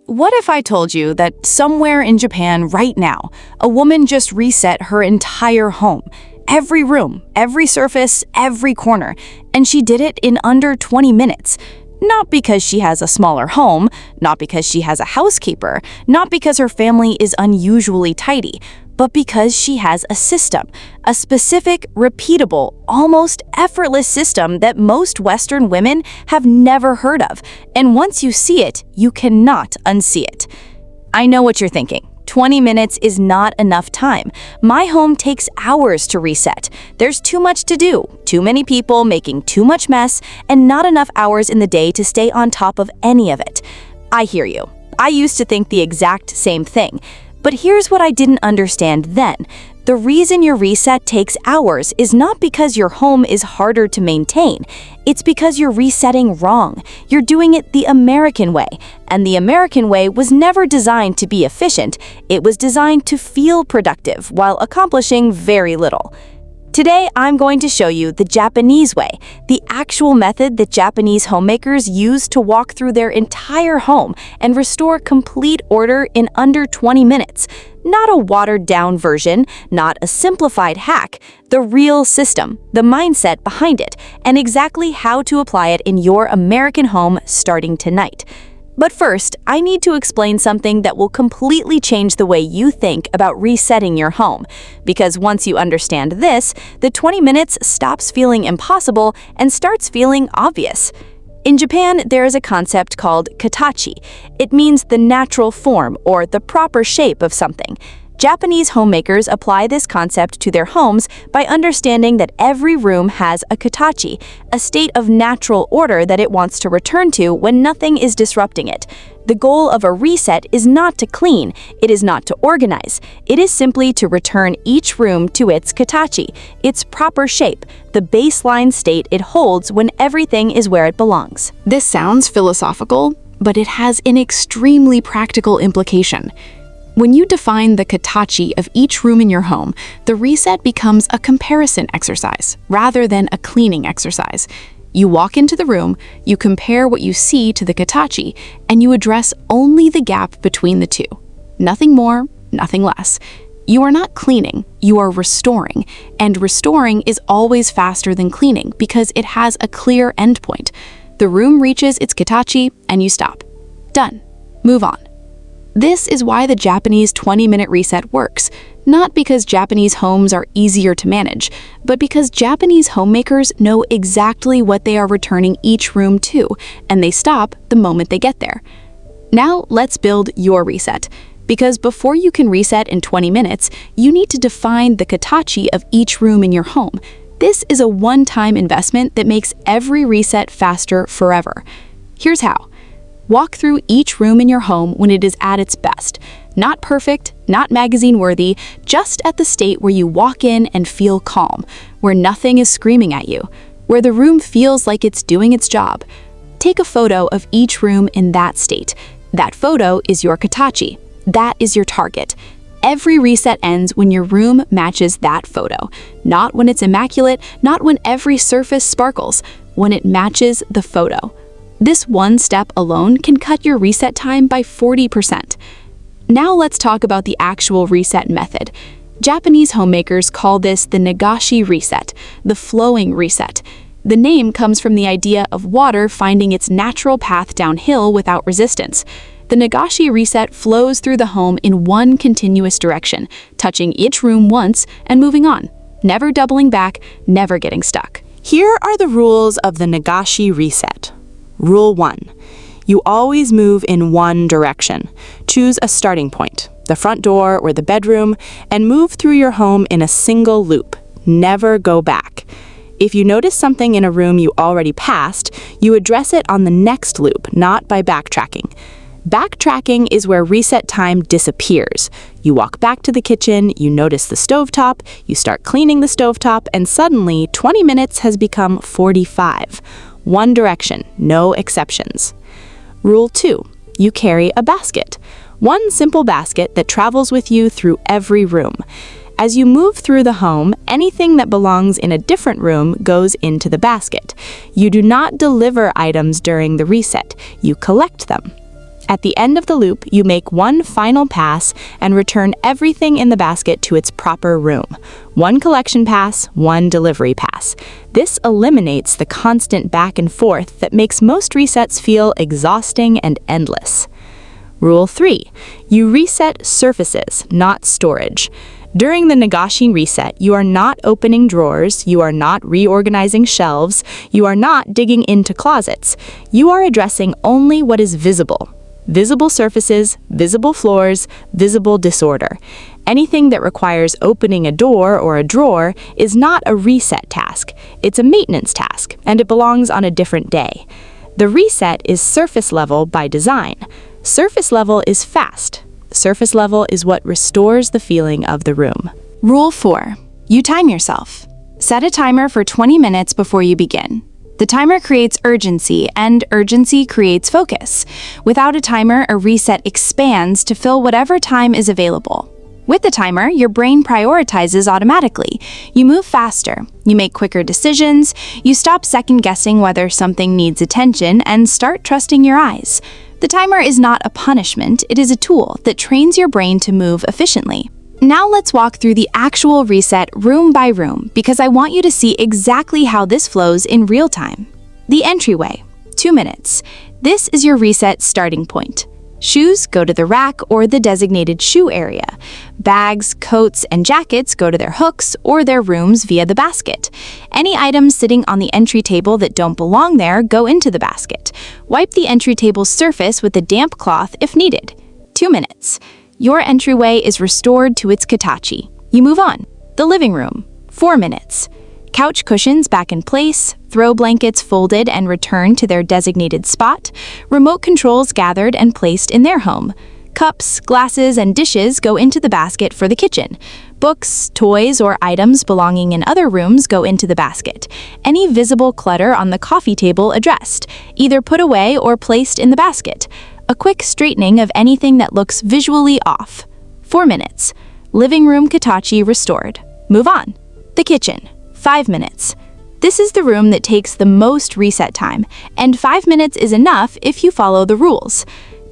What if I told you that somewhere in Japan right now, a woman just reset her entire home? Every room, every surface, every corner, and she did it in under 20 minutes. Not because she has a smaller home, not because she has a housekeeper, not because her family is unusually tidy, but because she has a system, a specific, repeatable, almost effortless system that most Western women have never heard of. And once you see it, you cannot unsee it. I know what you're thinking. 20 minutes is not enough time. My home takes hours to reset. There's too much to do, too many people making too much mess, and not enough hours in the day to stay on top of any of it. I hear you. I used to think the exact same thing. But here's what I didn't understand then. The reason your reset takes hours is not because your home is harder to maintain. It's because you're resetting wrong. You're doing it the American way. And the American way was never designed to be efficient. It was designed to feel productive while accomplishing very little. Today, I'm going to show you the Japanese way, the actual method that Japanese homemakers use to walk through their entire home and restore complete order in under 20 minutes. Not a watered-down version, not a simplified hack, the real system, the mindset behind it, and exactly how to apply it in your American home starting tonight. But first, I need to explain something that will completely change the way you think about resetting your home. Because once you understand this, the 20 minutes stops feeling impossible and starts feeling obvious. In Japan, there is a concept called Katachi. It means the natural form or the proper shape of something. Japanese homemakers apply this concept to their homes by understanding that every room has a katachi, a state of natural order that it wants to return to when nothing is disrupting it. The goal of a reset is not to clean, it is not to organize. It is simply to return each room to its katachi, its proper shape, the baseline state it holds when everything is where it belongs. This sounds philosophical, but it has an extremely practical implication. When you define the katachi of each room in your home, the reset becomes a comparison exercise rather than a cleaning exercise. You walk into the room, you compare what you see to the katachi, and you address only the gap between the two. Nothing more, nothing less. You are not cleaning, you are restoring, and restoring is always faster than cleaning because it has a clear endpoint. The room reaches its katachi, and you stop. Done. Move on. This is why the Japanese 20-minute reset works, not because Japanese homes are easier to manage, but because Japanese homemakers know exactly what they are returning each room to, and they stop the moment they get there. Now let's build your reset, because before you can reset in 20 minutes, you need to define the katachi of each room in your home. This is a one-time investment that makes every reset faster forever. Here's how. Walk through each room in your home when it is at its best. Not perfect, not magazine-worthy, just at the state where you walk in and feel calm, where nothing is screaming at you, where the room feels like it's doing its job. Take a photo of each room in that state. That photo is your katachi. That is your target. Every reset ends when your room matches that photo. Not when it's immaculate, not when every surface sparkles, when it matches the photo. This one step alone can cut your reset time by 40%. Now let's talk about the actual reset method. Japanese homemakers call this the Nagashi reset, the flowing reset. The name comes from the idea of water finding its natural path downhill without resistance. The Nagashi reset flows through the home in one continuous direction, touching each room once and moving on, never doubling back, never getting stuck. Here are the rules of the Nagashi reset. Rule 1. You always move in one direction. Choose a starting point, the front door or the bedroom, and move through your home in a single loop. Never go back. If you notice something in a room you already passed, you address it on the next loop, not by backtracking. Backtracking is where reset time disappears. You walk back to the kitchen, you notice the stovetop, you start cleaning the stovetop, and suddenly 20 minutes has become 45. One direction, no exceptions. Rule 2. You carry a basket. One simple basket that travels with you through every room. As you move through the home, anything that belongs in a different room goes into the basket. You do not deliver items during the reset. You collect them. At the end of the loop, you make one final pass and return everything in the basket to its proper room. One collection pass, one delivery pass. This eliminates the constant back and forth that makes most resets feel exhausting and endless. Rule 3. You reset surfaces, not storage. During the Nagashi reset, you are not opening drawers, you are not reorganizing shelves, you are not digging into closets. You are addressing only what is visible. Visible surfaces, visible floors, visible disorder. Anything that requires opening a door or a drawer is not a reset task. It's a maintenance task, and it belongs on a different day. The reset is surface level by design. Surface level is fast. Surface level is what restores the feeling of the room. Rule 4. You time yourself. Set a timer for 20 minutes before you begin. The timer creates urgency, and urgency creates focus. Without a timer, a reset expands to fill whatever time is available. With the timer, your brain prioritizes automatically. You move faster, you make quicker decisions, you stop second-guessing whether something needs attention, and start trusting your eyes. The timer is not a punishment, it is a tool that trains your brain to move efficiently. Now let's walk through the actual reset room by room, because I want you to see exactly how this flows in real time. The entryway, 2 minutes. This is your reset starting point. Shoes go to the rack or the designated shoe area. Bags, coats, and jackets go to their hooks or their rooms via the basket. Any items sitting on the entry table that don't belong there go into the basket. Wipe the entry table's surface with a damp cloth if needed. 2 minutes. Your entryway is restored to its Katachi. You move on. The living room, 4 minutes. Couch cushions back in place, throw blankets folded and returned to their designated spot, remote controls gathered and placed in their home. Cups, glasses, and dishes go into the basket for the kitchen. Books, toys, or items belonging in other rooms go into the basket. Any visible clutter on the coffee table addressed, either put away or placed in the basket. A quick straightening of anything that looks visually off. 4 minutes. Living room Katachi restored. Move on. The kitchen. 5 minutes. This is the room that takes the most reset time, and 5 minutes is enough if you follow the rules.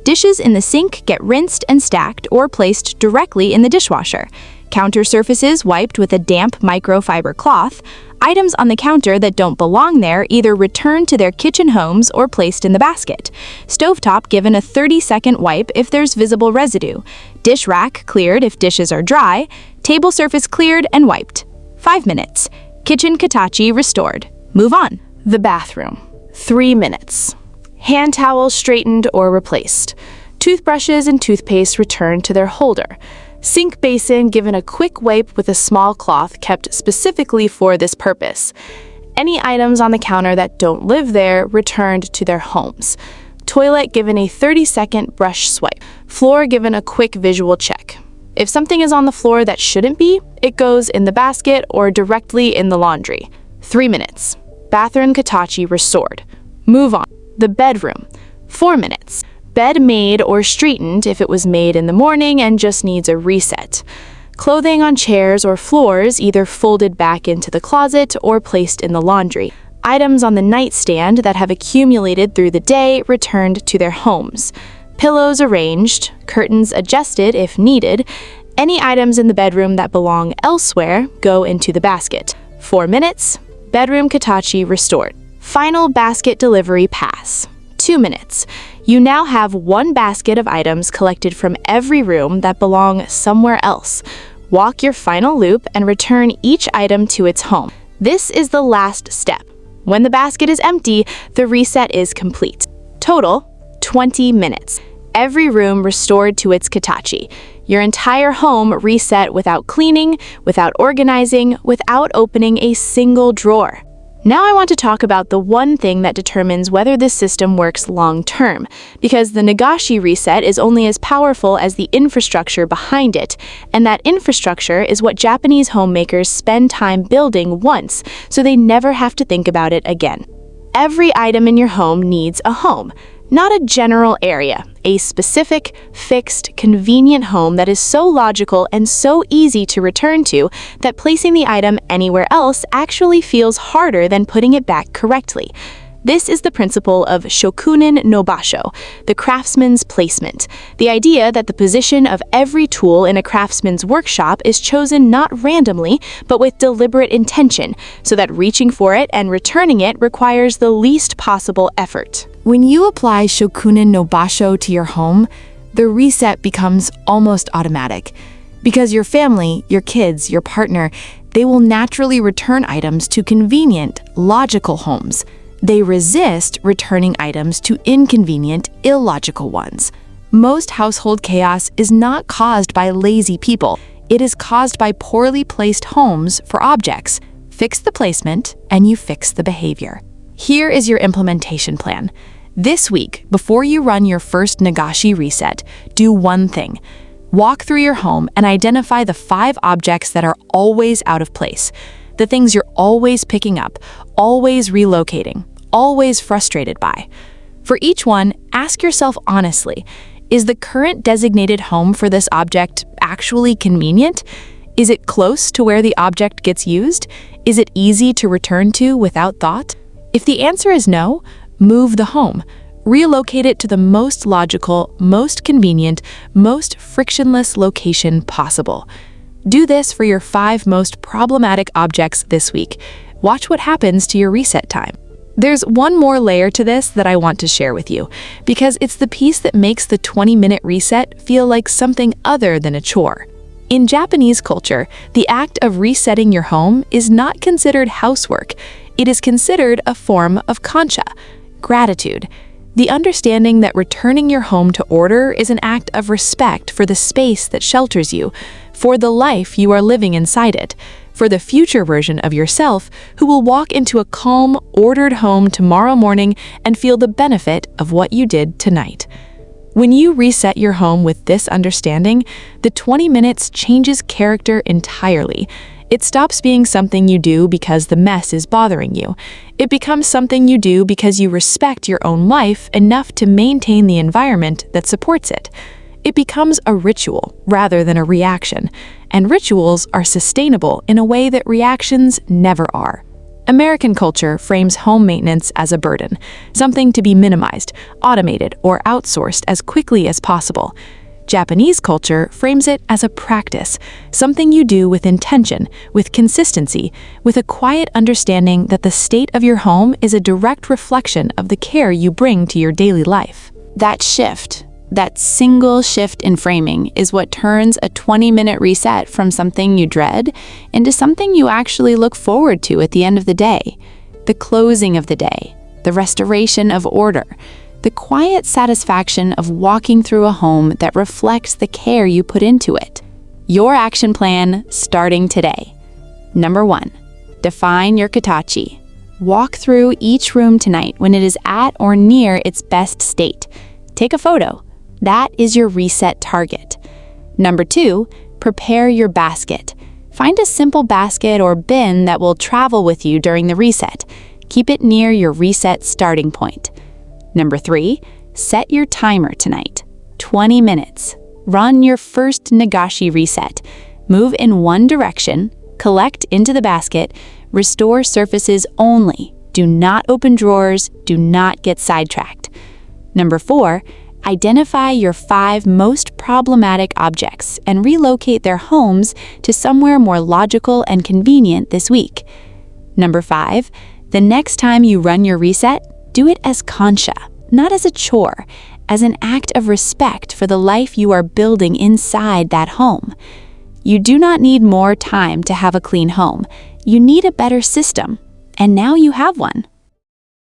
Dishes in the sink get rinsed and stacked or placed directly in the dishwasher. Counter surfaces wiped with a damp microfiber cloth. Items on the counter that don't belong there either returned to their kitchen homes or placed in the basket. Stovetop given a 30-second wipe if there's visible residue. Dish rack cleared if dishes are dry. Table surface cleared and wiped. 5 minutes. Kitchen Katachi restored. Move on. The bathroom. 3 minutes. Hand towels straightened or replaced. Toothbrushes and toothpaste returned to their holder. Sink basin given a quick wipe with a small cloth kept specifically for this purpose. Any items on the counter that don't live there returned to their homes. Toilet given a 30-second brush swipe. Floor given a quick visual check. If something is on the floor that shouldn't be, it goes in the basket or directly in the laundry. 3 minutes. Bathroom Katachi restored. Move on. The bedroom. 4 minutes. Bed made or straightened if it was made in the morning and just needs a reset. Clothing on chairs or floors either folded back into the closet or placed in the laundry. Items on the nightstand that have accumulated through the day returned to their homes. Pillows arranged, curtains adjusted if needed. Any items in the bedroom that belong elsewhere go into the basket. 4 minutes. Bedroom Katachi restored. Final basket delivery pass. 2 minutes. You now have one basket of items collected from every room that belong somewhere else. Walk your final loop and return each item to its home. This is the last step. When the basket is empty, the reset is complete. Total, 20 minutes. Every room restored to its Katachi. Your entire home reset without cleaning, without organizing, without opening a single drawer. Now I want to talk about the one thing that determines whether this system works long-term, because the Nagashi reset is only as powerful as the infrastructure behind it, and that infrastructure is what Japanese homemakers spend time building once, so they never have to think about it again. Every item in your home needs a home, not a general area, a specific, fixed, convenient home that is so logical and so easy to return to that placing the item anywhere else actually feels harder than putting it back correctly. This is the principle of Shokunin no Basho, the craftsman's placement. The idea that the position of every tool in a craftsman's workshop is chosen not randomly, but with deliberate intention, so that reaching for it and returning it requires the least possible effort. When you apply Shokunin no Basho to your home, the reset becomes almost automatic. Because your family, your kids, your partner, they will naturally return items to convenient, logical homes. They resist returning items to inconvenient, illogical ones. Most household chaos is not caused by lazy people. It is caused by poorly placed homes for objects. Fix the placement, and you fix the behavior. Here is your implementation plan. This week, before you run your first Nagashi reset, do one thing. Walk through your home and identify the 5 objects that are always out of place. The things you're always picking up, always relocating, always frustrated by. For each one, ask yourself honestly, is the current designated home for this object actually convenient? Is it close to where the object gets used? Is it easy to return to without thought? If the answer is no, move the home. Relocate it to the most logical, most convenient, most frictionless location possible. Do this for your 5 most problematic objects this week. Watch what happens to your reset time. There's one more layer to this that I want to share with you, because it's the piece that makes the 20-minute reset feel like something other than a chore. In Japanese culture, the act of resetting your home is not considered housework. It is considered a form of kansha, gratitude. The understanding that returning your home to order is an act of respect for the space that shelters you, for the life you are living inside it, for the future version of yourself who will walk into a calm, ordered home tomorrow morning and feel the benefit of what you did tonight. When you reset your home with this understanding, the 20 minutes changes character entirely. It stops being something you do because the mess is bothering you. It becomes something you do because you respect your own life enough to maintain the environment that supports it. It becomes a ritual rather than a reaction, and rituals are sustainable in a way that reactions never are. American culture frames home maintenance as a burden, something to be minimized, automated, or outsourced as quickly as possible. Japanese culture frames it as a practice, something you do with intention, with consistency, with a quiet understanding that the state of your home is a direct reflection of the care you bring to your daily life. That shift, that single shift in framing, is what turns a 20-minute reset from something you dread into something you actually look forward to at the end of the day. The closing of the day, the restoration of order, the quiet satisfaction of walking through a home that reflects the care you put into it. Your action plan starting today. Number 1, define your Katachi. Walk through each room tonight when it is at or near its best state. Take a photo. That is your reset target. Number 2, prepare your basket. Find a simple basket or bin that will travel with you during the reset. Keep it near your reset starting point. Number 3, set your timer tonight. 20 minutes. Run your first Nagashi reset. Move in one direction, collect into the basket, restore surfaces only. Do not open drawers, do not get sidetracked. Number 4, identify your 5 most problematic objects and relocate their homes to somewhere more logical and convenient this week. Number 5, the next time you run your reset, do it as kansha, not as a chore, as an act of respect for the life you are building inside that home. You do not need more time to have a clean home. You need a better system, and now you have one.